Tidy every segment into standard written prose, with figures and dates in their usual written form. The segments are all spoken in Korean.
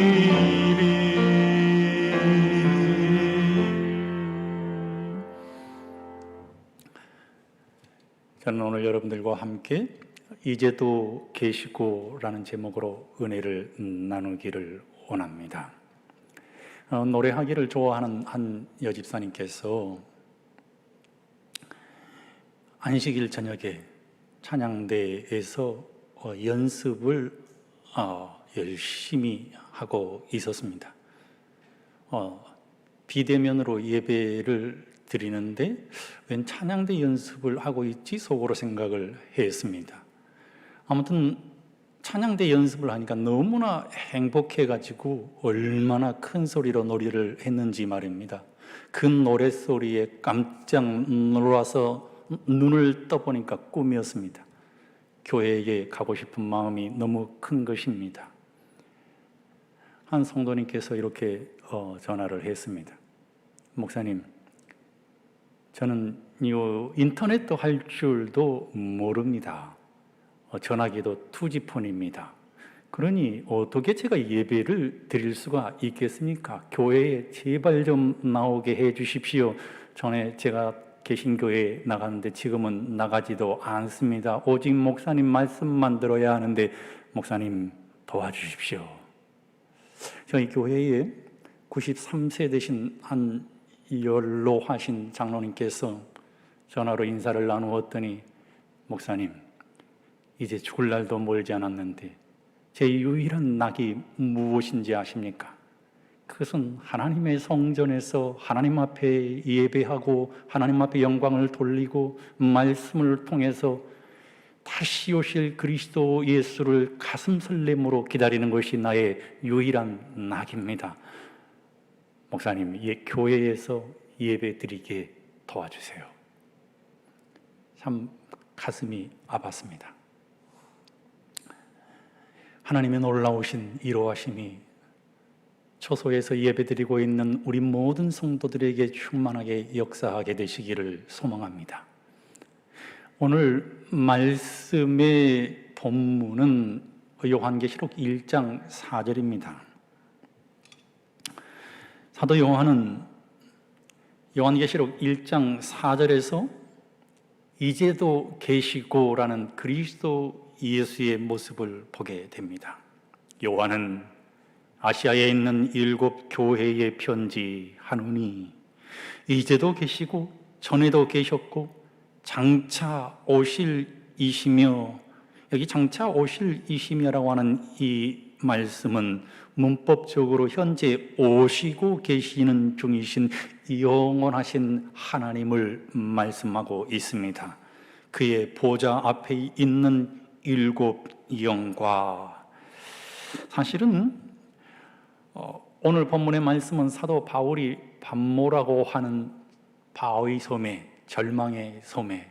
저는 오늘 여러분들과 함께 이제도 계시고 라는 제목으로 은혜를 나누기를 원합니다. 노래하기를 좋아하는 한 여집사님께서 안식일 저녁에 찬양대에서 연습을 열심히 하고 있었습니다. 비대면으로 예배를 드리는데 웬 찬양대 연습을 하고 있지 속으로 생각을 했습니다. 아무튼 찬양대 연습을 하니까 너무나 행복해가지고 얼마나 큰 소리로 노래를 했는지 말입니다. 그 노랫소리에 깜짝 놀라서 눈을 떠보니까 꿈이었습니다. 교회에 가고 싶은 마음이 너무 큰 것입니다. 한 성도님께서 이렇게 전화를 했습니다. 목사님, 저는 인터넷도 할 줄도 모릅니다. 전화기도 투지폰입니다. 그러니 어떻게 제가 예배를 드릴 수가 있겠습니까? 교회에 제발 좀 나오게 해 주십시오. 전에 제가 계신 교회에 나갔는데 지금은 나가지도 않습니다. 오직 목사님 말씀만 들어야 하는데 목사님 도와주십시오. 저희 교회에 93세 되신 한 연로하신 장로님께서 전화로 인사를 나누었더니, 목사님, 이제 죽을 날도 멀지 않았는데 제 유일한 낙이 무엇인지 아십니까? 그것은 하나님의 성전에서 하나님 앞에 예배하고 하나님 앞에 영광을 돌리고 말씀을 통해서 다시 오실 그리스도 예수를 가슴 설렘으로 기다리는 것이 나의 유일한 낙입니다. 목사님, 교회에서 예배 드리게 도와주세요. 참 가슴이 아팠습니다. 하나님의 놀라우신 이로하심이 초소에서 예배 드리고 있는 우리 모든 성도들에게 충만하게 역사하게 되시기를 소망합니다. 오늘 말씀의 본문은 요한계시록 1장 4절입니다. 사도 요한은 요한계시록 1장 4절에서 이제도 계시고라는 그리스도 예수의 모습을 보게 됩니다. 요한은 아시아에 있는 7 교회에 편지하노니 이제도 계시고 전에도 계셨고 장차 오실 이시며, 여기 장차 오실 이시며라고 하는 이 말씀은 문법적으로 현재 오시고 계시는 중이신 영원하신 하나님을 말씀하고 있습니다. 그의 보좌 앞에 있는 7 영과, 사실은 오늘 본문의 말씀은 사도 바울이 반모라고 하는 바위 섬에, 절망의 섬에,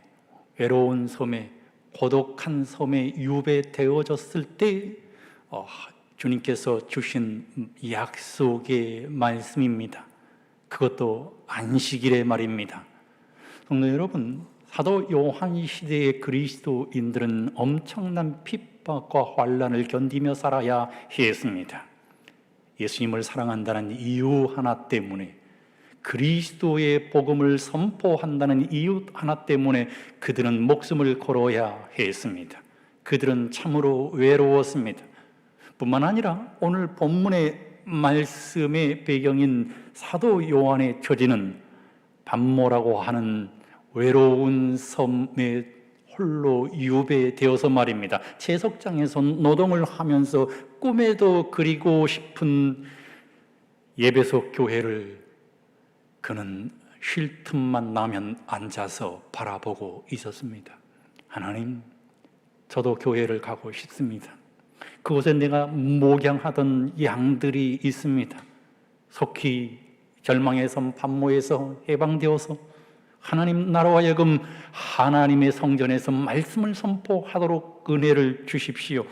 외로운 섬에, 고독한 섬에 유배되어졌을 때 주님께서 주신 약속의 말씀입니다. 그것도 안식일의 말입니다. 성도 여러분, 사도 요한 시대의 그리스도인들은 엄청난 핍박과 환난을 견디며 살아야 했습니다. 예수님을 사랑한다는 이유 하나 때문에, 그리스도의 복음을 선포한다는 이유 하나 때문에 그들은 목숨을 걸어야 했습니다. 그들은 참으로 외로웠습니다. 뿐만 아니라 오늘 본문의 말씀의 배경인 사도 요한의 처지는 반모라고 하는 외로운 섬에 홀로 유배되어서 말입니다. 채석장에서 노동을 하면서 꿈에도 그리고 싶은 예배소 교회를 그는 쉴 틈만 나면 앉아서 바라보고 있었습니다. 하나님, 저도 교회를 가고 싶습니다. 그곳에 내가 목양하던 양들이 있습니다. 속히 절망의 섬 반모에서 해방되어서 하나님 나라와 하여금 하나님의 성전에서 말씀을 선포하도록 은혜를 주십시오.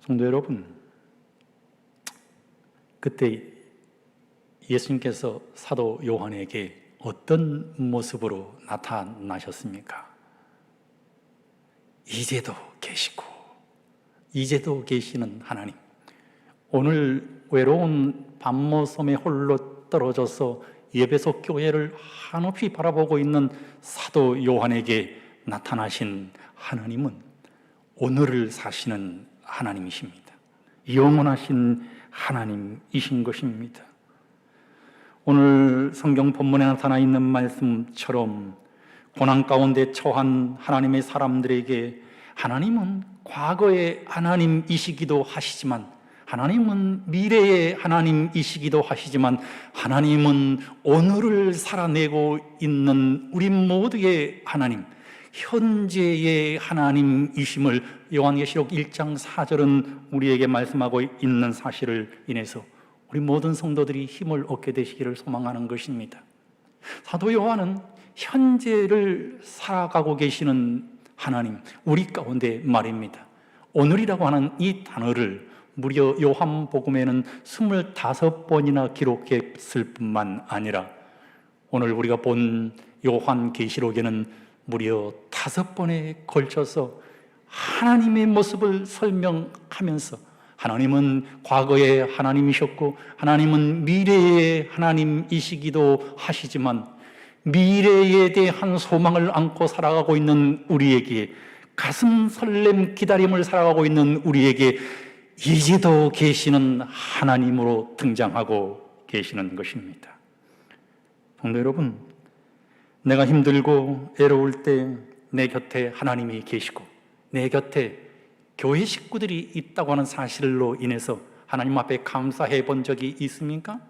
성도 여러분, 그때 예수님께서 사도 요한에게 어떤 모습으로 나타나셨습니까? 이제도 계시고 이제도 계시는 하나님, 오늘 외로운 밤모섬에 홀로 떨어져서 예배소 교회를 한없이 바라보고 있는 사도 요한에게 나타나신 하나님은 오늘을 사시는 하나님이십니다. 영원하신 하나님이신 것입니다. 오늘 성경 본문에 나타나 있는 말씀처럼 고난 가운데 처한 하나님의 사람들에게 하나님은 과거의 하나님이시기도 하시지만, 하나님은 미래의 하나님이시기도 하시지만, 하나님은 오늘을 살아내고 있는 우리 모두의 하나님, 현재의 하나님이심을 요한계시록 1장 4절은 우리에게 말씀하고 있는 사실을 인해서 우리 모든 성도들이 힘을 얻게 되시기를 소망하는 것입니다. 사도 요한은 현재를 살아가고 계시는 하나님, 우리 가운데 말입니다. 오늘이라고 하는 이 단어를 무려 요한복음에는 25번이나 기록했을 뿐만 아니라 오늘 우리가 본 요한계시록에는 무려 5번에 걸쳐서 하나님의 모습을 설명하면서 하나님은 과거의 하나님이셨고 하나님은 미래의 하나님이시기도 하시지만, 미래에 대한 소망을 안고 살아가고 있는 우리에게, 가슴 설렘 기다림을 살아가고 있는 우리에게 이제도 계시는 하나님으로 등장하고 계시는 것입니다. 성도 여러분, 내가 힘들고 애로울 때 내 곁에 하나님이 계시고 내 곁에 교회 식구들이 있다고 하는 사실로 인해서 하나님 앞에 감사해 본 적이 있습니까?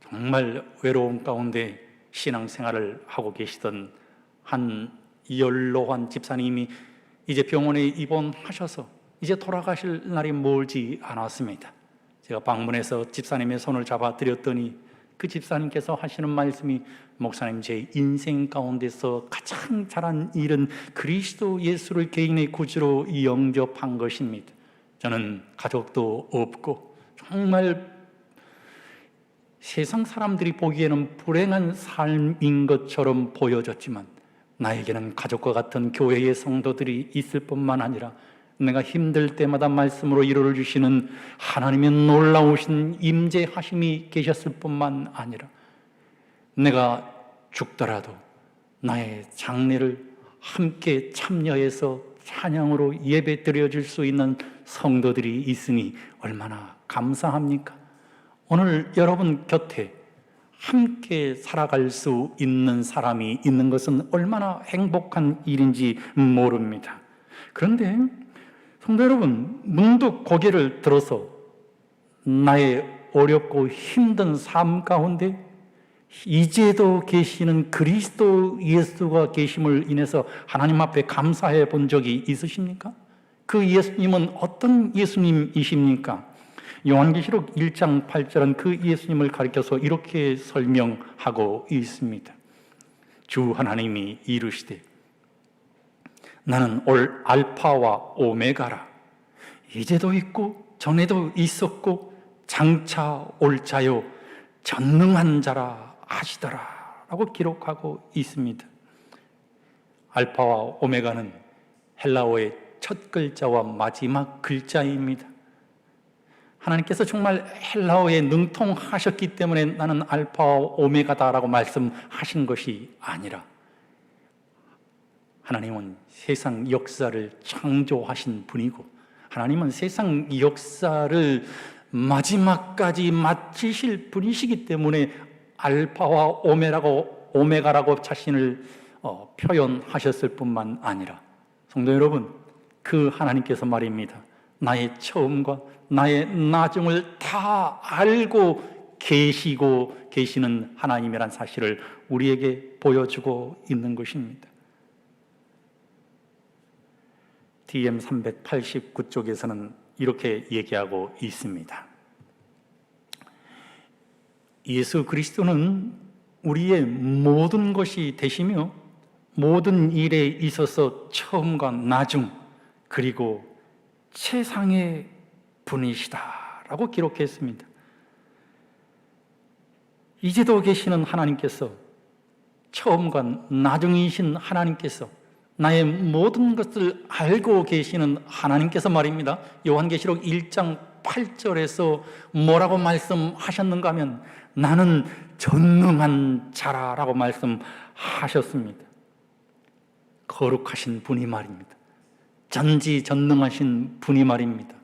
정말 외로움 가운데 신앙생활을 하고 계시던 한 연로한 집사님이 이제 병원에 입원하셔서 이제 돌아가실 날이 멀지 않았습니다. 제가 방문해서 집사님의 손을 잡아 드렸더니 그 집사님께서 하시는 말씀이, 목사님, 제 인생 가운데서 가장 잘한 일은 그리스도 예수를 개인의 구주로 영접한 것입니다. 저는 가족도 없고 정말 세상 사람들이 보기에는 불행한 삶인 것처럼 보여졌지만, 나에게는 가족과 같은 교회의 성도들이 있을 뿐만 아니라 내가 힘들 때마다 말씀으로 위로를 주시는 하나님의 놀라우신 임재하심이 계셨을 뿐만 아니라, 내가 죽더라도 나의 장례를 함께 참여해서 찬양으로 예배 드려줄 수 있는 성도들이 있으니 얼마나 감사합니까? 오늘 여러분 곁에 함께 살아갈 수 있는 사람이 있는 것은 얼마나 행복한 일인지 모릅니다. 그런데 성도 여러분, 문득 고개를 들어서 나의 어렵고 힘든 삶 가운데 이제도 계시는 그리스도 예수가 계심을 인해서 하나님 앞에 감사해 본 적이 있으십니까? 그 예수님은 어떤 예수님이십니까? 요한계시록 1장 8절은 그 예수님을 가리켜서 이렇게 설명하고 있습니다. 주 하나님이 이르시되 나는 올 알파와 오메가라. 이제도 있고 전에도 있었고 장차 올 자요 전능한 자라 하시더라 라고 기록하고 있습니다. 알파와 오메가는 헬라어의 첫 글자와 마지막 글자입니다. 하나님께서 정말 헬라어에 능통하셨기 때문에 나는 알파와 오메가다라고 말씀하신 것이 아니라, 하나님은 세상 역사를 창조하신 분이고 하나님은 세상 역사를 마지막까지 마치실 분이시기 때문에 알파와 오메가라고 자신을 표현하셨을 뿐만 아니라, 성도 여러분, 그 하나님께서 말입니다, 나의 처음과 나의 나중을 다 알고 계시는 하나님이란 사실을 우리에게 보여주고 있는 것입니다. DM 389쪽에서는 이렇게 얘기하고 있습니다. 예수 그리스도는 우리의 모든 것이 되시며 모든 일에 있어서 처음과 나중 그리고 최상의 분이시다라고 기록했습니다. 이제도 계시는 하나님께서, 처음과 나중이신 하나님께서, 나의 모든 것을 알고 계시는 하나님께서 말입니다. 요한계시록 1장 8절에서 뭐라고 말씀하셨는가 하면 나는 전능한 자라라고 말씀하셨습니다. 거룩하신 분이 말입니다. 전지전능하신 분이 말입니다.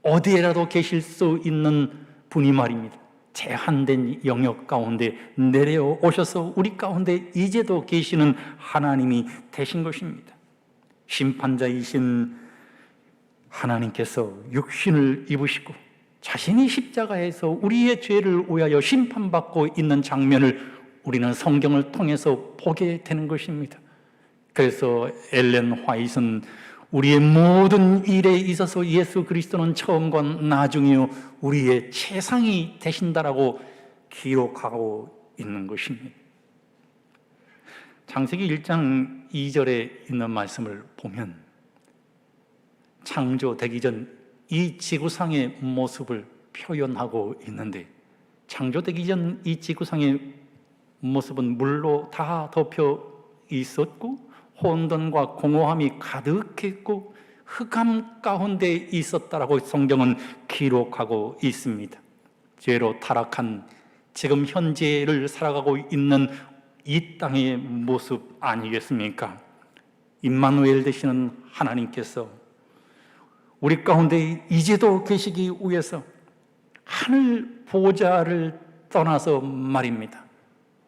어디에라도 계실 수 있는 분이 말입니다. 제한된 영역 가운데 내려오셔서 우리 가운데 이제도 계시는 하나님이 되신 것입니다. 심판자이신 하나님께서 육신을 입으시고 자신이 십자가에서 우리의 죄를 위하여 심판받고 있는 장면을 우리는 성경을 통해서 보게 되는 것입니다. 그래서 엘렌 화이트는 우리의 모든 일에 있어서 예수 그리스도는 처음과 나중이요 우리의 최상이 되신다라고 기록하고 있는 것입니다. 창세기 1장 2절에 있는 말씀을 보면 창조되기 전 이 지구상의 모습을 표현하고 있는데, 창조되기 전 이 지구상의 모습은 물로 다 덮여 있었고 혼돈과 공허함이 가득했고 흑암 가운데 있었다라고 성경은 기록하고 있습니다. 죄로 타락한 지금 현재를 살아가고 있는 이 땅의 모습 아니겠습니까? 임마누엘 되시는 하나님께서 우리 가운데 이제도 계시기 위해서 하늘 보좌를 떠나서 말입니다.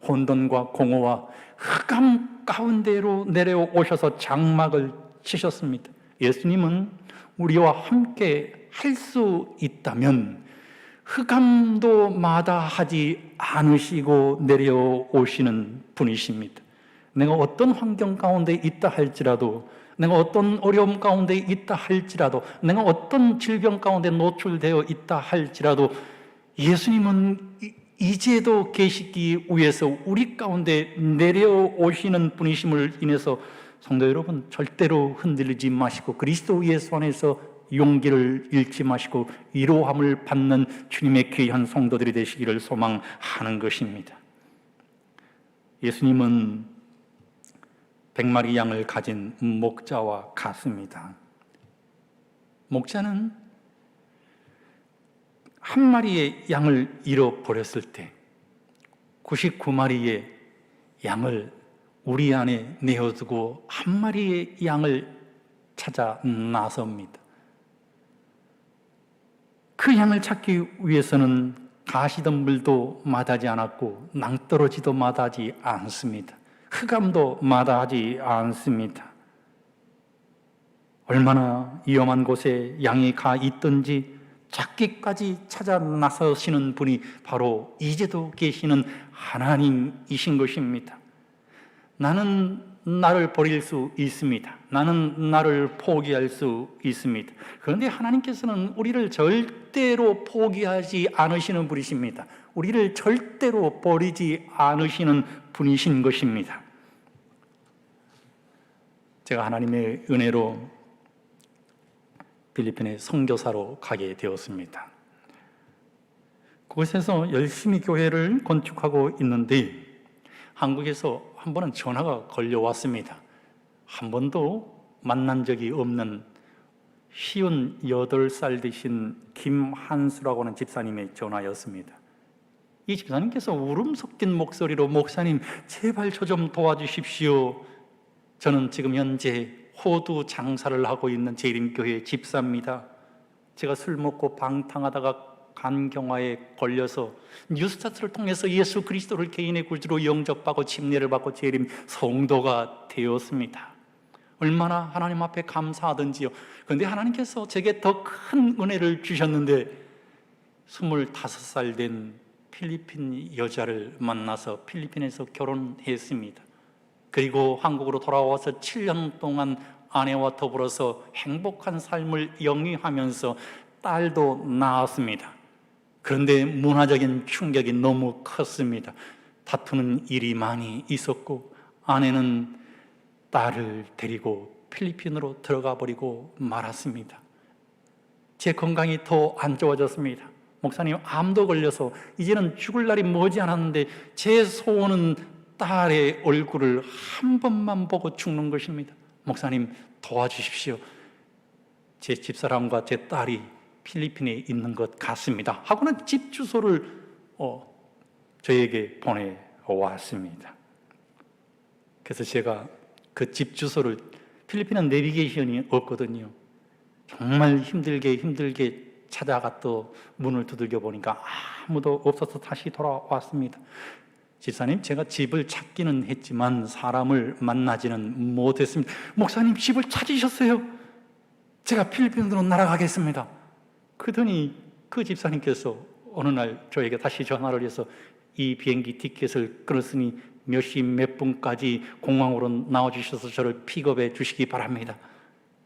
혼돈과 공허와 흑암 가운데로 내려오셔서 장막을 치셨습니다. 예수님은 우리와 함께 할 수 있다면 흑암도 마다하지 않으시고 내려오시는 분이십니다. 내가 어떤 환경 가운데 있다 할지라도, 내가 어떤 어려움 가운데 있다 할지라도, 내가 어떤 질병 가운데 노출되어 있다 할지라도 예수님은 이제도 계시기 위해서 우리 가운데 내려오시는 분이심을 인해서 성도 여러분, 절대로 흔들리지 마시고 그리스도 예수 안에서 용기를 잃지 마시고 위로함을 받는 주님의 귀한 성도들이 되시기를 소망하는 것입니다. 예수님은 100마리 양을 가진 목자와 같습니다. 목자는 한 마리의 양을 잃어버렸을 때 99마리의 양을 우리 안에 내어두고 한 마리의 양을 찾아 나섭니다. 그 양을 찾기 위해서는 가시덤불도 마다하지 않았고 낭떠러지도 마다하지 않습니다. 흑암도 마다하지 않습니다. 얼마나 위험한 곳에 양이 가 있든지 찾기까지 찾아 나서시는 분이 바로 이제도 계시는 하나님이신 것입니다. 나는 나를 버릴 수 있습니다. 나는 나를 포기할 수 있습니다. 그런데 하나님께서는 우리를 절대로 포기하지 않으시는 분이십니다. 우리를 절대로 버리지 않으시는 분이신 것입니다. 제가 하나님의 은혜로 필리핀에 선교사로 가게 되었습니다. 그곳에서 열심히 교회를 건축하고 있는데 한국에서 한 번은 전화가 걸려왔습니다. 한 번도 만난 적이 없는 58살 되신 김한수라고 하는 집사님의 전화였습니다. 이 집사님께서 울음 섞인 목소리로 목사님 제발 저 좀 도와주십시오. 저는 지금 현재 호두 장사를 하고 있는 재림교회 집사입니다. 제가 술 먹고 방탕하다가 간경화에 걸려서 뉴스타트를 통해서 예수 그리스도를 개인의 구주로 영접하고 침례를 받고 재림 성도가 되었습니다. 얼마나 하나님 앞에 감사하던지요. 그런데 하나님께서 제게 더 큰 은혜를 주셨는데 25살 된 필리핀 여자를 만나서 필리핀에서 결혼했습니다. 그리고 한국으로 돌아와서 7년 동안 아내와 더불어서 행복한 삶을 영위하면서 딸도 낳았습니다. 그런데 문화적인 충격이 너무 컸습니다. 다투는 일이 많이 있었고 아내는 딸을 데리고 필리핀으로 들어가 버리고 말았습니다. 제 건강이 더 안 좋아졌습니다. 목사님, 암도 걸려서 이제는 죽을 날이 머지 않았는데 제 소원은 딸의 얼굴을 한 번만 보고 죽는 것입니다. 목사님 도와주십시오. 제 집사람과 제 딸이 필리핀에 있는 것 같습니다 하고는 집 주소를 저에게 보내왔습니다. 그래서 제가 그 집 주소를, 필리핀은 내비게이션이 없거든요. 정말 힘들게 찾아가 또 문을 두들겨 보니까 아무도 없어서 다시 돌아왔습니다. 집사님, 제가 집을 찾기는 했지만 사람을 만나지는 못했습니다. 목사님, 집을 찾으셨어요? 제가 필리핀으로 날아가겠습니다. 그러더니 그 집사님께서 어느 날 저에게 다시 전화를 해서 이 비행기 티켓을 끊었으니 몇 시 몇 분까지 공항으로 나와주셔서 저를 픽업해 주시기 바랍니다.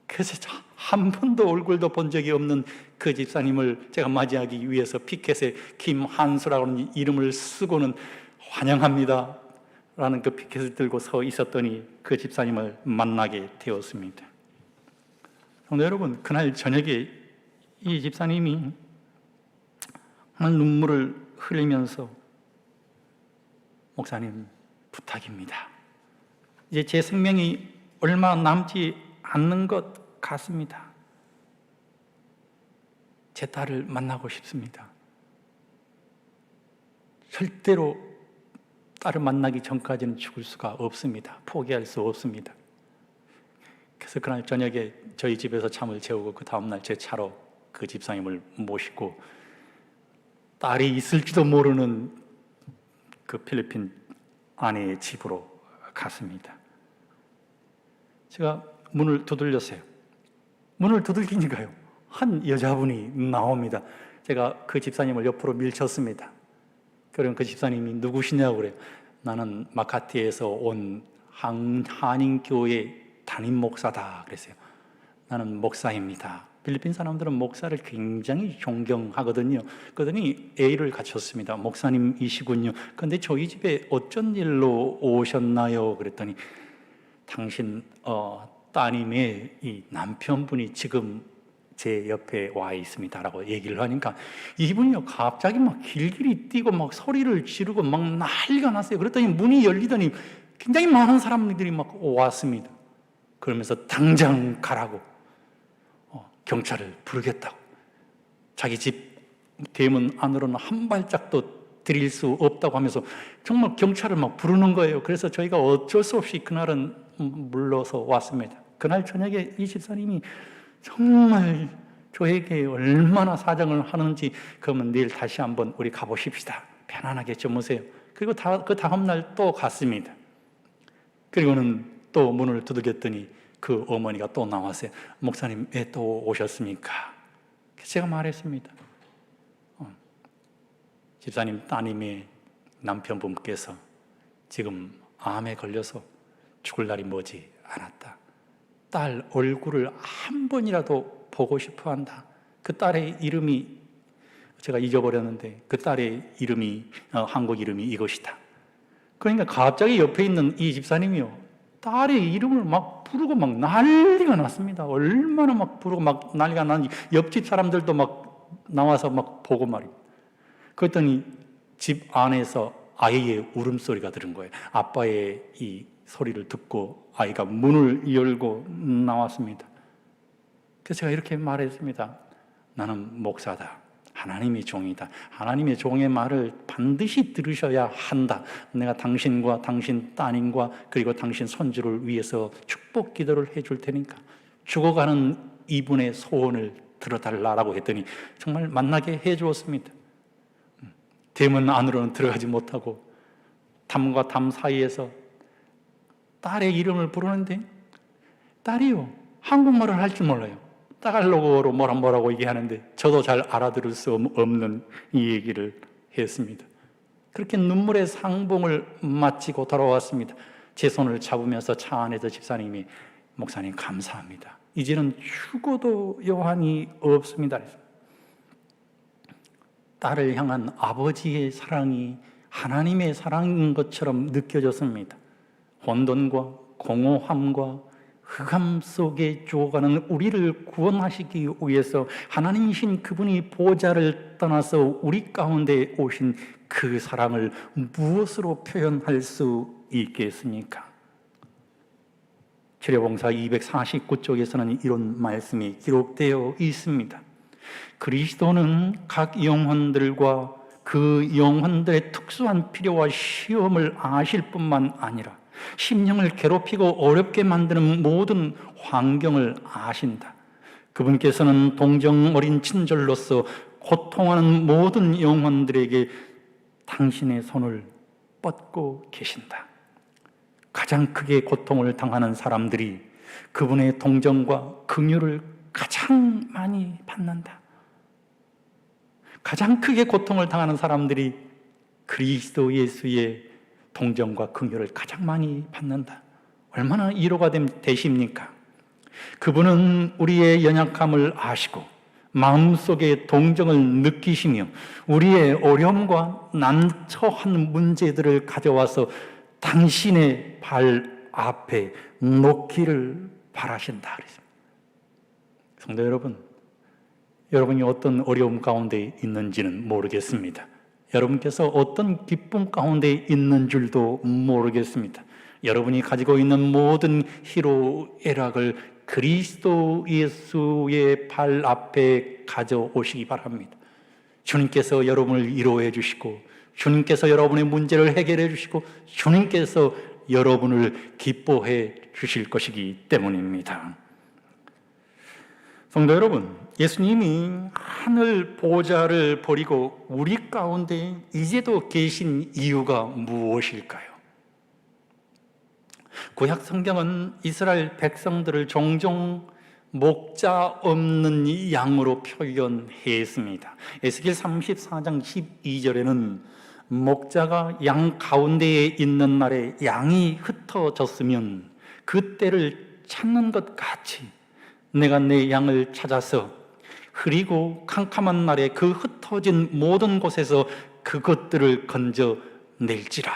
그래서 한 번도 얼굴도 본 적이 없는 그 집사님을 제가 맞이하기 위해서 피켓에 김한수라는 이름을 쓰고는 환영합니다 라는 그 피켓을 들고 서 있었더니 그 집사님을 만나게 되었습니다. 성도 여러분, 그날 저녁에 이 집사님이 눈물을 흘리면서 목사님, 부탁입니다. 이제 제 생명이 얼마 남지 않는 것 같습니다. 제 딸을 만나고 싶습니다. 절대로 딸을 만나기 전까지는 죽을 수가 없습니다. 포기할 수 없습니다. 그래서 그날 저녁에 저희 집에서 잠을 재우고 그 다음날 제 차로 그 집사님을 모시고 딸이 있을지도 모르는 그 필리핀 아내의 집으로 갔습니다. 제가 문을 두들렸어요. 문을 두들기니까요, 한 여자분이 나옵니다. 제가 그 집사님을 옆으로 밀쳤습니다. 그럼 그 집사님이 누구시냐고 그래요. 나는 마카티에서 온 한인교회 담임 목사다 그랬어요. 나는 목사입니다. 필리핀 사람들은 목사를 굉장히 존경하거든요. 그러더니 A를 갖췄습니다. 목사님이시군요. 그런데 저희 집에 어쩐 일로 오셨나요? 그랬더니 당신 따님의 이 남편분이 지금 제 옆에 와 있습니다라고 얘기를 하니까 이분이요 갑자기 막 길길이 뛰고 막 소리를 지르고 막 난리가 났어요. 그랬더니 문이 열리더니 굉장히 많은 사람들이 막 왔습니다. 그러면서 당장 가라고 경찰을 부르겠다고, 자기 집 대문 안으로는 한 발짝도 들일 수 없다고 하면서 정말 경찰을 막 부르는 거예요. 그래서 저희가 어쩔 수 없이 그날은 물러서 왔습니다. 그날 저녁에 이 집사님이 정말 저에게 얼마나 사정을 하는지, 그러면 내일 다시 한번 우리 가보십시다, 편안하게 주무세요. 그리고 그 다음날 또 갔습니다. 그리고는 또 문을 두들겼더니 그 어머니가 또 나왔어요. 목사님, 왜 또 오셨습니까? 제가 말했습니다. 집사님 따님의 남편분께서 지금 암에 걸려서 죽을 날이 머지 않았다. 딸 얼굴을 한 번이라도 보고 싶어 한다. 그 딸의 이름이 제가 잊어버렸는데 그 딸의 이름이 한국 이름이 이것이다. 그러니까 갑자기 옆에 있는 이 집사님이요, 딸의 이름을 막 부르고 막 난리가 났습니다. 얼마나 막 부르고 막 난리가 나는지 옆집 사람들도 막 나와서 막 보고 말이에요. 그랬더니 집 안에서 아이의 울음소리가 들은 거예요. 아빠의 이 소리를 듣고 아이가 문을 열고 나왔습니다. 그래서 제가 이렇게 말했습니다. 나는 목사다. 하나님의 종이다. 하나님의 종의 말을 반드시 들으셔야 한다. 내가 당신과 당신 따님과 그리고 당신 손주를 위해서 축복 기도를 해줄 테니까 죽어가는 이분의 소원을 들어달라고 했더니 정말 만나게 해주었습니다. 대문 안으로는 들어가지 못하고 담과 담 사이에서 딸의 이름을 부르는데 딸이요, 한국말을 할 줄 몰라요. 따갈로그로 뭐라고 얘기하는데 저도 잘 알아들을 수 없는 이 얘기를 했습니다. 그렇게 눈물의 상봉을 마치고 돌아왔습니다. 제 손을 잡으면서 차 안에서 집사님이 목사님 감사합니다. 이제는 죽어도 여한이 없습니다. 딸을 향한 아버지의 사랑이 하나님의 사랑인 것처럼 느껴졌습니다. 혼돈과 공허함과 흑암 속에 죽어가는 우리를 구원하시기 위해서 하나님이신 그분이 보좌를 떠나서 우리 가운데 오신 그 사랑을 무엇으로 표현할 수 있겠습니까? 치료봉사 249쪽에서는 이런 말씀이 기록되어 있습니다. 그리스도는 각 영혼들과 그 영혼들의 특수한 필요와 시험을 아실 뿐만 아니라 심령을 괴롭히고 어렵게 만드는 모든 환경을 아신다. 그분께서는 동정 어린 친절로서 고통하는 모든 영혼들에게 당신의 손을 뻗고 계신다. 가장 크게 고통을 당하는 사람들이 그분의 동정과 긍휼을 가장 많이 받는다. 가장 크게 고통을 당하는 사람들이 그리스도 예수의 동정과 긍휼을 가장 많이 받는다. 얼마나 위로가 되십니까? 그분은 우리의 연약함을 아시고 마음속에 동정을 느끼시며 우리의 어려움과 난처한 문제들을 가져와서 당신의 발 앞에 놓기를 바라신다. 성도 여러분, 여러분이 어떤 어려움 가운데 있는지는 모르겠습니다. 여러분께서 어떤 기쁨 가운데 있는 줄도 모르겠습니다. 여러분이 가지고 있는 모든 희로애락을 그리스도 예수의 발 앞에 가져오시기 바랍니다. 주님께서 여러분을 위로해 주시고 주님께서 여러분의 문제를 해결해 주시고 주님께서 여러분을 기뻐해 주실 것이기 때문입니다. 성도 여러분, 예수님이 하늘 보좌를 버리고 우리 가운데 이제도 계신 이유가 무엇일까요? 구약 성경은 이스라엘 백성들을 종종 목자 없는 양으로 표현했습니다. 에스겔 34장 12절에는 목자가 양 가운데에 있는 날에 양이 흩어졌으면 그 때를 찾는 것 같이 내가 내 양을 찾아서 흐리고 캄캄한 날에 그 흩어진 모든 곳에서 그것들을 건져낼지라.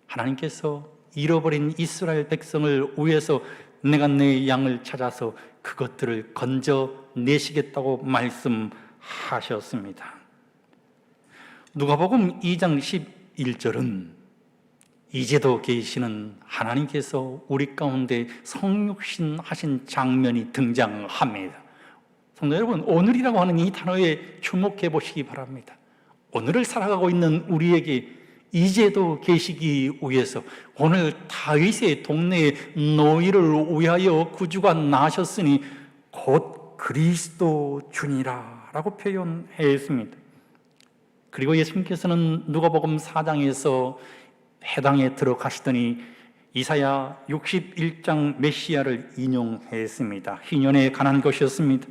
하나님께서 잃어버린 이스라엘 백성을 위해서 내가 내 양을 찾아서 그것들을 건져내시겠다고 말씀하셨습니다. 누가복음 2장 11절은 이제도 계시는 하나님께서 우리 가운데 성육신 하신 장면이 등장합니다. 성도 여러분, 오늘이라고 하는 이 단어에 주목해 보시기 바랍니다. 오늘을 살아가고 있는 우리에게 이제도 계시기 위해서 오늘 다윗의 동네에 너희를 위하여 구주가 나셨으니 곧 그리스도 주니라 라고 표현했습니다. 그리고 예수님께서는 누가복음 4장에서 해당에 들어가시더니 이사야 61장 메시아를 인용했습니다. 희년에 관한 것이었습니다.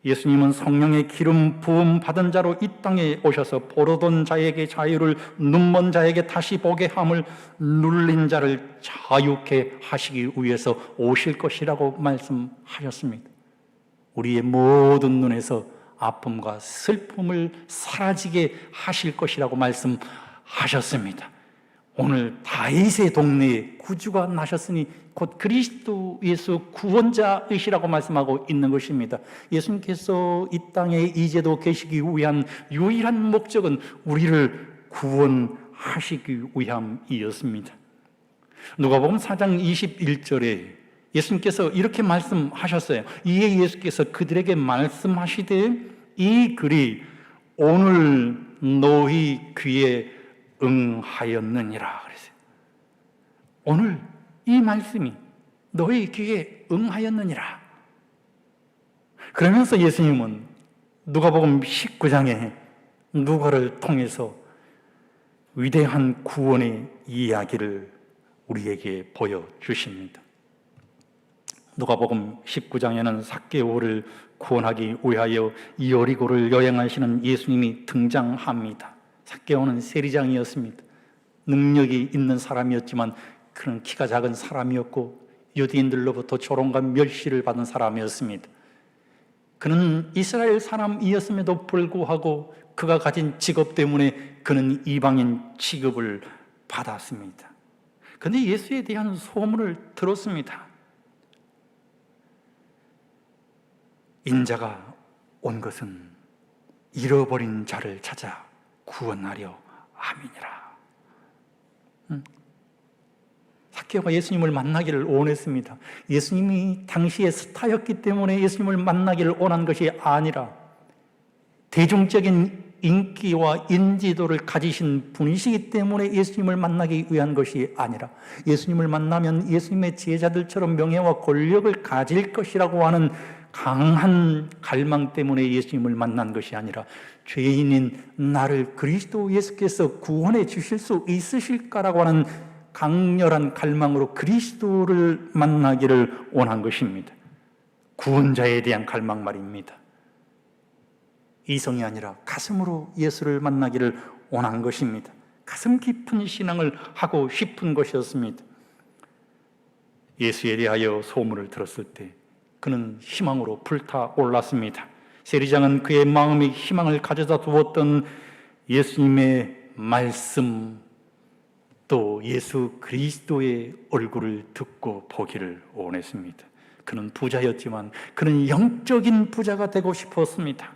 예수님은 성령의 기름 부음 받은 자로 이 땅에 오셔서 포로된 자에게 자유를, 눈먼 자에게 다시 보게 함을, 눌린 자를 자유케 하시기 위해서 오실 것이라고 말씀하셨습니다. 우리의 모든 눈에서 아픔과 슬픔을 사라지게 하실 것이라고 말씀하셨습니다. 오늘 다윗의 동네에 구주가 나셨으니 곧 그리스도 예수 구원자이시라고 말씀하고 있는 것입니다. 예수님께서 이 땅에 이제도 계시기 위한 유일한 목적은 우리를 구원하시기 위함이었습니다. 누가복음 4장 21절에 예수님께서 이렇게 말씀하셨어요. 이에 예수께서 그들에게 말씀하시되 이 글이 오늘 너희 귀에 응하였느니라 그랬어요. 오늘 이 말씀이 너희 귀에 응하였느니라. 그러면서 예수님은 누가복음 19장에 누가를 통해서 위대한 구원의 이야기를 우리에게 보여주십니다. 누가복음 19장에는 삭개오를 구원하기 위하여 여리고를 여행하시는 예수님이 등장합니다. 삭개오는 세리장이었습니다. 능력이 있는 사람이었지만 그는 키가 작은 사람이었고 유대인들로부터 조롱과 멸시를 받은 사람이었습니다. 그는 이스라엘 사람이었음에도 불구하고 그가 가진 직업 때문에 그는 이방인 취급을 받았습니다. 그런데 예수에 대한 소문을 들었습니다. 인자가 온 것은 잃어버린 자를 찾아 구원하려 함이니라. 삭개오가 예수님을 만나기를 원했습니다. 예수님이 당시에 스타였기 때문에 예수님을 만나기를 원한 것이 아니라 대중적인 인기와 인지도를 가지신 분이시기 때문에 예수님을 만나기 위한 것이 아니라 예수님을 만나면 예수님의 제자들처럼 명예와 권력을 가질 것이라고 하는 강한 갈망 때문에 예수님을 만난 것이 아니라 죄인인 나를 그리스도 예수께서 구원해 주실 수 있으실까라고 하는 강렬한 갈망으로 그리스도를 만나기를 원한 것입니다. 구원자에 대한 갈망 말입니다. 이성이 아니라 가슴으로 예수를 만나기를 원한 것입니다. 가슴 깊은 신앙을 하고 싶은 것이었습니다. 예수에 대하여 소문을 들었을 때 그는 희망으로 불타올랐습니다. 세리장은 그의 마음에 희망을 가져다 두었던 예수님의 말씀, 또 예수 그리스도의 얼굴을 듣고 보기를 원했습니다. 그는 부자였지만 그는 영적인 부자가 되고 싶었습니다.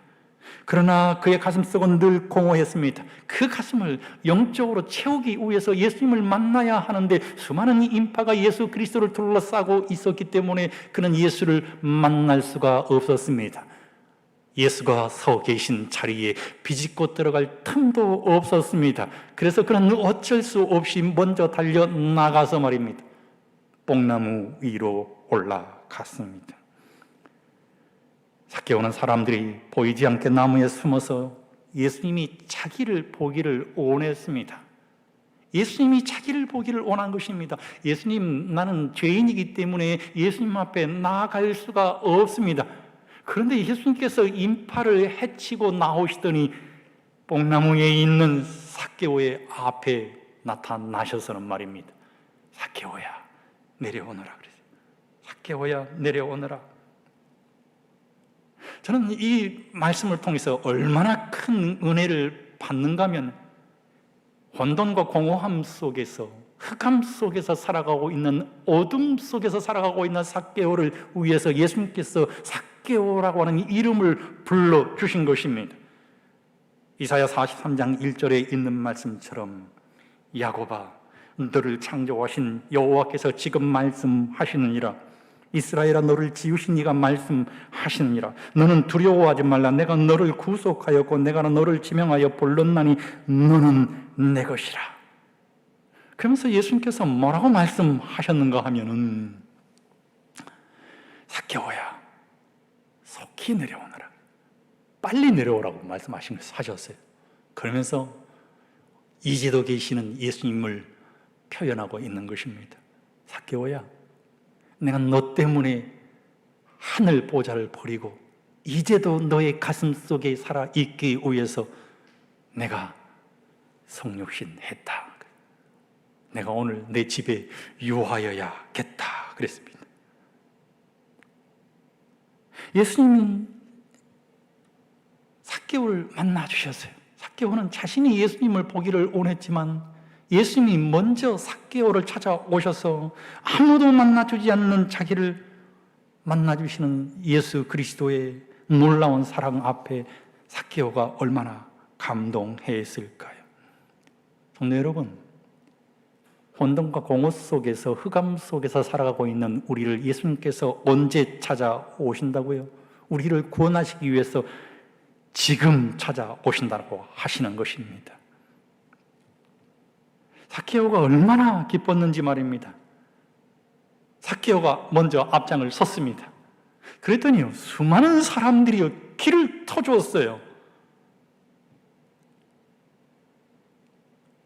그러나 그의 가슴속은 늘 공허했습니다. 그 가슴을 영적으로 채우기 위해서 예수님을 만나야 하는데 수많은 인파가 예수 그리스도를 둘러싸고 있었기 때문에 그는 예수를 만날 수가 없었습니다. 예수가 서 계신 자리에 비집고 들어갈 틈도 없었습니다. 그래서 그는 어쩔 수 없이 먼저 달려나가서 말입니다, 뽕나무 위로 올라갔습니다. 삭개오는 사람들이 보이지 않게 나무에 숨어서 예수님이 자기를 보기를 원했습니다. 예수님이 자기를 보기를 원한 것입니다. 예수님, 나는 죄인이기 때문에 예수님 앞에 나아갈 수가 없습니다. 그런데 예수님께서 인파를 헤치고 나오시더니 뽕나무에 있는 삭개오의 앞에 나타나셔서는 말입니다, 삭개오야 내려오너라 그랬어요. 삭개오야 내려오너라. 저는 이 말씀을 통해서 얼마나 큰 은혜를 받는가 하면 혼돈과 공허함 속에서, 흑암 속에서 살아가고 있는, 어둠 속에서 살아가고 있는 삭개오를 위해서 예수님께서 삭개오라고 하는 이름을 불러주신 것입니다. 이사야 43장 1절에 있는 말씀처럼 야곱아, 너를 창조하신 여호와께서 지금 말씀하시느니라. 이스라엘아, 너를 지으신 이가 말씀하시느니라. 너는 두려워하지 말라. 내가 너를 구속하였고 내가 너를 지명하여 불렀나니 너는 내 것이라. 그러면서 예수님께서 뭐라고 말씀하셨는가 하면은, 삭개오야 속히 내려오너라, 빨리 내려오라고 말씀하셨어요. 그러면서 이제도 계시는 예수님을 표현하고 있는 것입니다. 삭개오야, 내가 너 때문에 하늘 보좌를 버리고 이제도 너의 가슴 속에 살아있기 위해서 내가 성육신 했다. 내가 오늘 내 집에 유하여야겠다 그랬습니다. 예수님이 삭개오를 만나주셨어요. 삭개오는 자신이 예수님을 보기를 원했지만 예수님이 먼저 삭개오를 찾아오셔서 아무도 만나주지 않는 자기를 만나주시는 예수 그리스도의 놀라운 사랑 앞에 삭개오가 얼마나 감동했을까요? 성도 여러분, 혼돈과 공허 속에서, 흑암 속에서 살아가고 있는 우리를 예수님께서 언제 찾아오신다고요? 우리를 구원하시기 위해서 지금 찾아오신다고 하시는 것입니다. 삭개오가 얼마나 기뻤는지 말입니다. 삭개오가 먼저 앞장을 섰습니다. 그랬더니요, 수많은 사람들이 길을 터주었어요.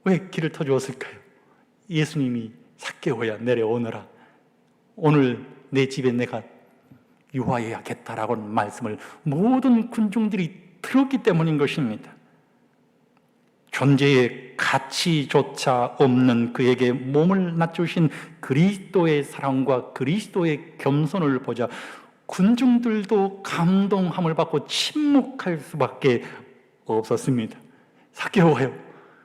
왜 길을 터주었을까요? 예수님이 삭개오야 내려오너라, 오늘 내 집에 내가 유하여야겠다라고 하는 말씀을 모든 군중들이 들었기 때문인 것입니다. 존재의 가치조차 없는 그에게 몸을 낮추신 그리스도의 사랑과 그리스도의 겸손을 보자 군중들도 감동함을 받고 침묵할 수밖에 없었습니다. 삭개오가요,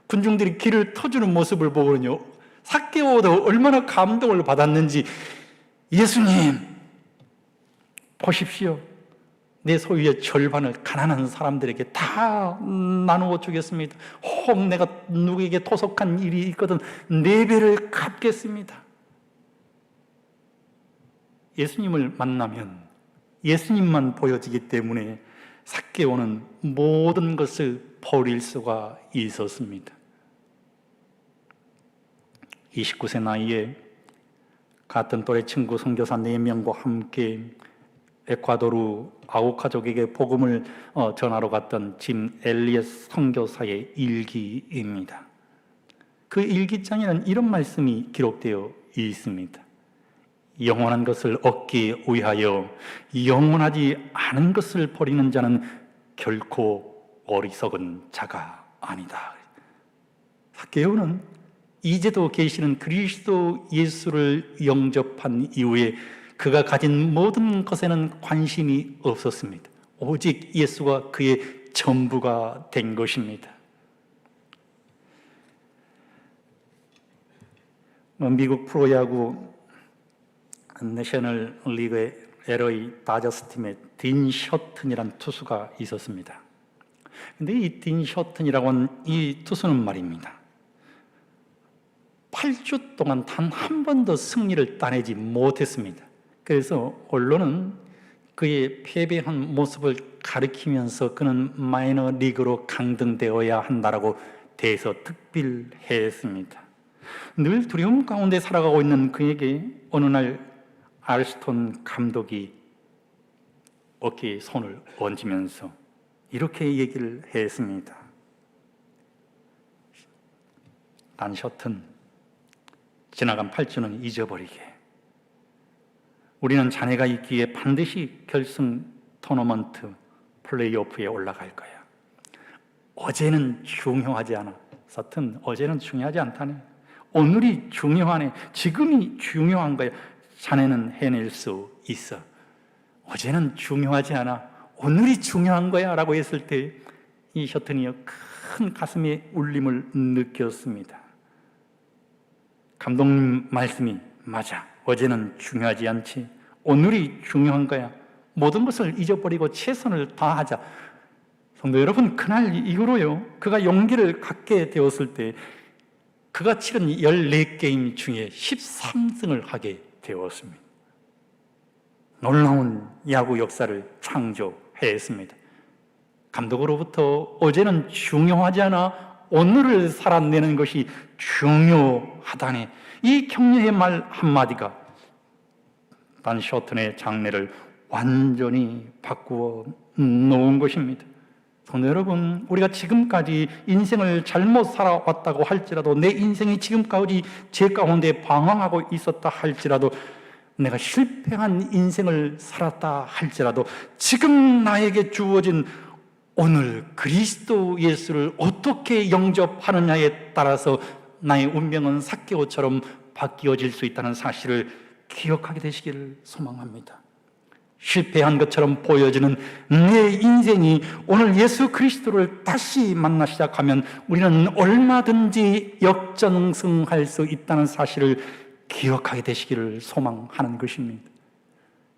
군중들이 길을 터주는 모습을 보고는요, 삭개오도 얼마나 감동을 받았는지, 예수님 보십시오, 내 소유의 절반을 가난한 사람들에게 다 나누어 주겠습니다. 혹 내가 누구에게 토속한 일이 있거든 4배를 갚겠습니다. 예수님을 만나면 예수님만 보여지기 때문에 삭개오는 모든 것을 버릴 수가 있었습니다. 29세 나이에 같은 또래 친구 선교사 4명과 함께 에콰도르 아우카족에게 복음을 전하러 갔던 짐 엘리엇 선교사의 일기입니다. 그 일기장에는 이런 말씀이 기록되어 있습니다. 영원한 것을 얻기 위하여 영원하지 않은 것을 버리는 자는 결코 어리석은 자가 아니다. 삭개오는 이제도 계시는 그리스도 예수를 영접한 이후에 그가 가진 모든 것에는 관심이 없었습니다. 오직 예수가 그의 전부가 된 것입니다. 미국 프로야구 내셔널 리그의 LA 다저스 팀에 딘 셔튼이라는 투수가 있었습니다. 근데 이 딘 셔튼이라고 하는 이 투수는 말입니다, 8주 동안 단 한 번도 승리를 따내지 못했습니다. 그래서 언론은 그의 패배한 모습을 가리키면서 그는 마이너 리그로 강등되어야 한다라고 대서특필했습니다. 늘 두려움 가운데 살아가고 있는 그에게 어느 날 알스톤 감독이 어깨에 손을 얹으면서 이렇게 얘기를 했습니다. 난 셔튼, 지나간 8주는 잊어버리게. 우리는 자네가 있기에 반드시 결승 토너먼트 플레이오프에 올라갈 거야. 어제는 중요하지 않아. 셔튼, 어제는 중요하지 않다네. 오늘이 중요하네. 지금이 중요한 거야. 자네는 해낼 수 있어. 어제는 중요하지 않아. 오늘이 중요한 거야 라고 했을 때 이 셔튼이 큰 가슴의 울림을 느꼈습니다. 감독님 말씀이 맞아. 어제는 중요하지 않지. 오늘이 중요한 거야. 모든 것을 잊어버리고 최선을 다하자. 성도 여러분, 그날 이후로요, 그가 용기를 갖게 되었을 때 그가 치른 14게임 중에 13승을 하게 되었습니다. 놀라운 야구 역사를 창조했습니다. 감독으로부터 어제는 중요하지 않아, 오늘을 살아내는 것이 중요하다네. 이 격려의 말 한마디가 단 셔튼의 장래를 완전히 바꾸어 놓은 것입니다. 성도 여러분, 우리가 지금까지 인생을 잘못 살아왔다고 할지라도, 내 인생이 지금까지 제 가운데 방황하고 있었다 할지라도, 내가 실패한 인생을 살았다 할지라도, 지금 나에게 주어진 오늘 그리스도 예수를 어떻게 영접하느냐에 따라서 나의 운명은 삭개오처럼 바뀌어질 수 있다는 사실을 기억하게 되시기를 소망합니다. 실패한 것처럼 보여지는 내 인생이 오늘 예수 그리스도를 다시 만나 시작하면 우리는 얼마든지 역전승할 수 있다는 사실을 기억하게 되시기를 소망하는 것입니다.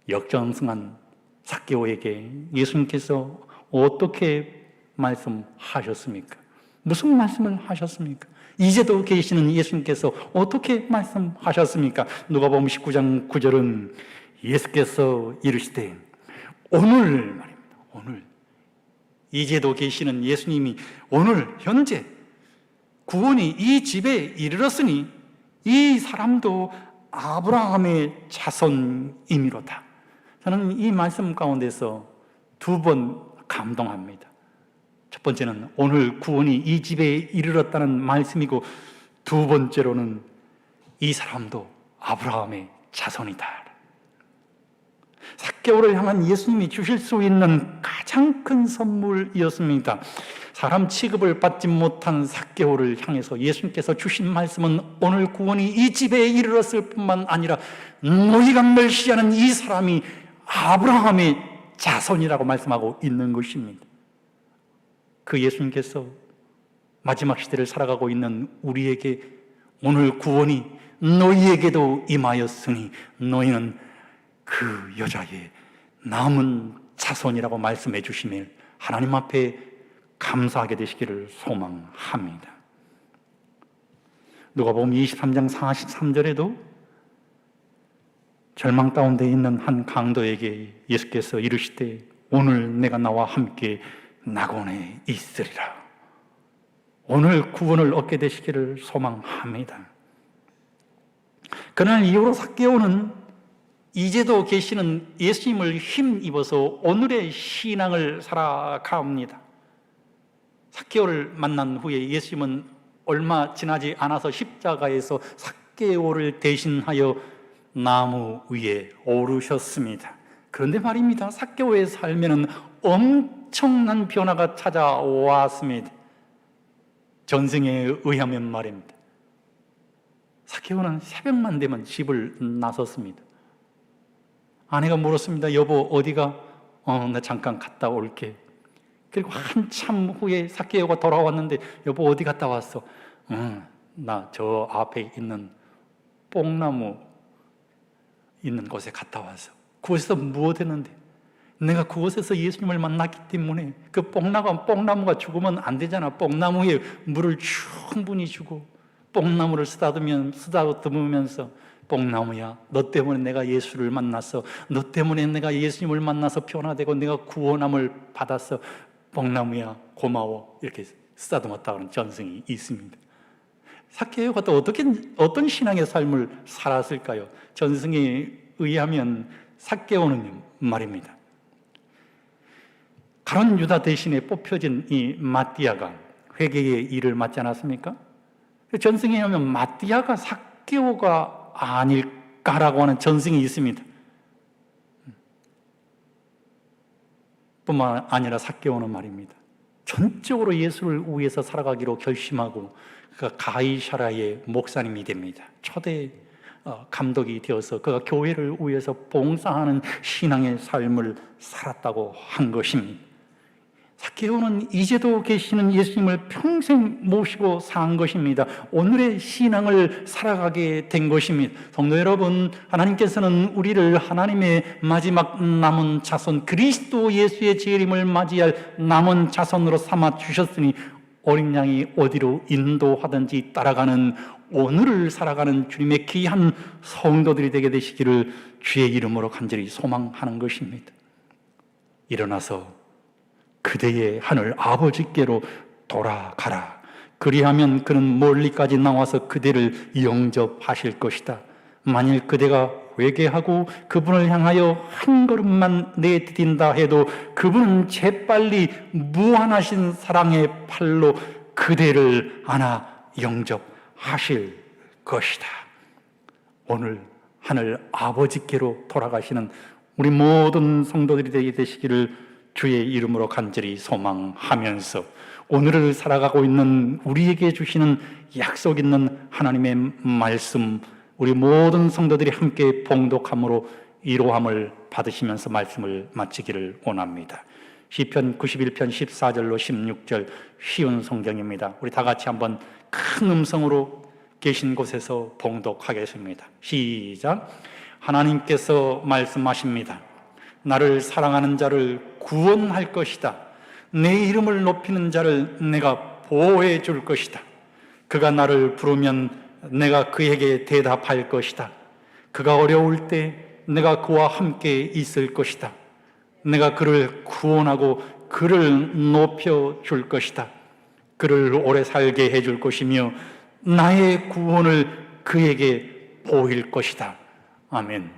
역전승한 삭개오에게 예수님께서 어떻게 말씀하셨습니까? 무슨 말씀을 하셨습니까? 이제도 계시는 예수님께서 어떻게 말씀하셨습니까? 누가복음 19장 9절은 예수께서 이르시되, 오늘 말입니다. 오늘 이제도 계시는 예수님이 오늘 현재 구원이 이 집에 이르렀으니 이 사람도 아브라함의 자손이미로다. 저는 이 말씀 가운데서 두 번 감동합니다. 첫 번째는 오늘 구원이 이 집에 이르렀다는 말씀이고, 두 번째로는 이 사람도 아브라함의 자손이다. 삭개오를 향한 예수님이 주실 수 있는 가장 큰 선물이었습니다. 사람 취급을 받지 못한 삭개오를 향해서 예수님께서 주신 말씀은 오늘 구원이 이 집에 이르렀을 뿐만 아니라 너희가 멸시하는 이 사람이 아브라함의 자손이라고 말씀하고 있는 것입니다. 그 예수님께서 마지막 시대를 살아가고 있는 우리에게 오늘 구원이 너희에게도 임하였으니 너희는 그 여자의 남은 자손이라고 말씀해 주시며 하나님 앞에 감사하게 되시기를 소망합니다. 누가복음 23장 43절에도 절망 가운데 있는 한 강도에게 예수께서 이르시되 오늘 내가 나와 함께 낙원에 있으리라. 오늘 구원을 얻게 되시기를 소망합니다. 그날 이후로 삭개오는 이제도 계시는 예수님을 힘입어서 오늘의 신앙을 살아갑니다. 삭개오를 만난 후에 예수님은 얼마 지나지 않아서 십자가에서 삭개오를 대신하여 나무 위에 오르셨습니다. 그런데 말입니다, 삭개오의 삶에는 엄청난 변화가 찾아왔습니다. 전승에 의하면 말입니다, 삭개오는 새벽만 되면 집을 나섰습니다. 아내가 물었습니다. 여보 어디가? 나 잠깐 갔다 올게. 그리고 한참 후에 삭개오가 돌아왔는데 여보 어디 갔다 왔어? 나 저 앞에 있는 뽕나무 있는 곳에 갔다 왔어. 그곳에서 무엇 했는데? 내가 그곳에서 예수님을 만났기 때문에 그 뽕나무가 죽으면 안 되잖아. 뽕나무에 물을 충분히 주고 뽕나무를 쓰다듬으면서 뽕나무야, 너 때문에 내가 예수를 만났어. 너 때문에 내가 예수님을 만나서 변화되고 내가 구원함을 받았어. 뽕나무야 고마워. 이렇게 쓰다듬었다는 전승이 있습니다. 삭개오가 또 어떤 신앙의 삶을 살았을까요? 전승에 의하면 삭개오는 말입니다, 가룟 유다 대신에 뽑혀진 이 마띠아가 회개의 일을 맡지 않았습니까? 전승에 의하면 마띠아가 삭개오가 아닐까라고 하는 전승이 있습니다. 뿐만 아니라 삭개오는 말입니다, 전적으로 예수를 위해서 살아가기로 결심하고 그가 가이사라의 목사님이 됩니다. 초대 감독이 되어서 그가 교회를 위해서 봉사하는 신앙의 삶을 살았다고 한 것입니다. 삭개오는 이제도 계시는 예수님을 평생 모시고 산 것입니다. 오늘의 신앙을 살아가게 된 것입니다. 성도 여러분, 하나님께서는 우리를 하나님의 마지막 남은 자손, 그리스도 예수의 재림을 맞이할 남은 자손으로 삼아 주셨으니 어린 양이 어디로 인도하든지 따라가는 오늘을 살아가는 주님의 귀한 성도들이 되게 되시기를 주의 이름으로 간절히 소망하는 것입니다. 일어나서 그대의 하늘 아버지께로 돌아가라. 그리하면 그는 멀리까지 나와서 그대를 영접하실 것이다. 만일 그대가 회개하고 그분을 향하여 한 걸음만 내디딘다 해도 그분은 재빨리 무한하신 사랑의 팔로 그대를 안아 영접하실 것이다. 오늘 하늘 아버지께로 돌아가시는 우리 모든 성도들이 되게 되시기를 주의 이름으로 간절히 소망하면서 오늘을 살아가고 있는 우리에게 주시는 약속 있는 하나님의 말씀, 우리 모든 성도들이 함께 봉독함으로 위로함을 받으시면서 말씀을 마치기를 원합니다. 시편 91편 14절로 16절 쉬운 성경입니다. 우리 다 같이 한번 큰 음성으로 계신 곳에서 봉독하겠습니다. 시작. 하나님께서 말씀하십니다. 나를 사랑하는 자를 구원할 것이다. 내 이름을 높이는 자를 내가 보호해 줄 것이다. 그가 나를 부르면 내가 그에게 대답할 것이다. 그가 어려울 때 내가 그와 함께 있을 것이다. 내가 그를 구원하고 그를 높여 줄 것이다. 그를 오래 살게 해줄 것이며 나의 구원을 그에게 보일 것이다. 아멘.